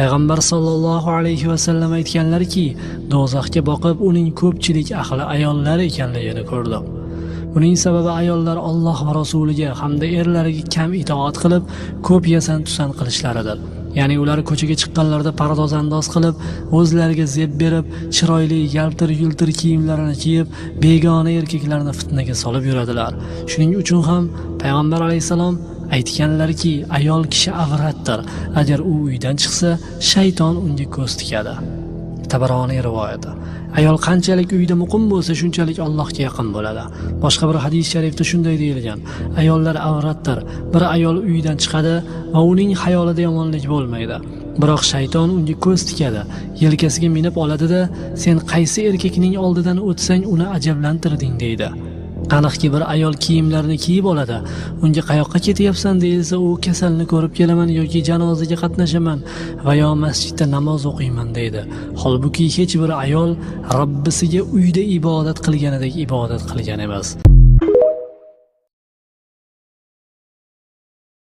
Payg'ambar sollallohu alayhi va sallam aytganlarki, do'zaxga boqib uning ko'pchilik ahli ayollar ekanligini ko'rdim. Buning sababi ayollar Alloh va rasuliga hamda erlariga kam itoat qilib, ko'p yasan-tusan qilishlaridir. Ya'ni ular ko'chaga chiqqanlarida pardoz-andoz qilib, o'zlariga zeb berib, chiroyli, yaltir-yultir kiyimlarini kiyib, begona erkaklarni fitnaga solib yuradilar. Shuning uchun ham payg'ambar alayhisalom aytganlarki, ayol kishi avratdir. Agar u uydan chiqsa, shayton unga ko'z tikadi. Tabaroniy rivoyati. Ayol qanchalik uyda muqim bo'lsa, shunchalik Allohga yaqin bo'ladi. Boshqa bir hadis sharifda shunday deyilgan: ayollar avratdir. Bir ayol uydan chiqadi va uning xayolida yomonlik bo'lmaydi. Biroq shayton unga ko'z tikadi, yelkasiga minib oladi-da, sen qaysi erkakning oldidan o'tsang uni ajablantirding deydi. Aniqki bir ayol kiyimlarini kiyib oladi. Unga qayoqqa ketyapsan deyilsa, u kasalni ko'rib kelaman yoki janozaga qatnashaman va yo masjidda namoz o'qiyman deydi. Holbuki hech bir ayol Robbisiga uyda ibodat qilganidek ibodat qilgan emas.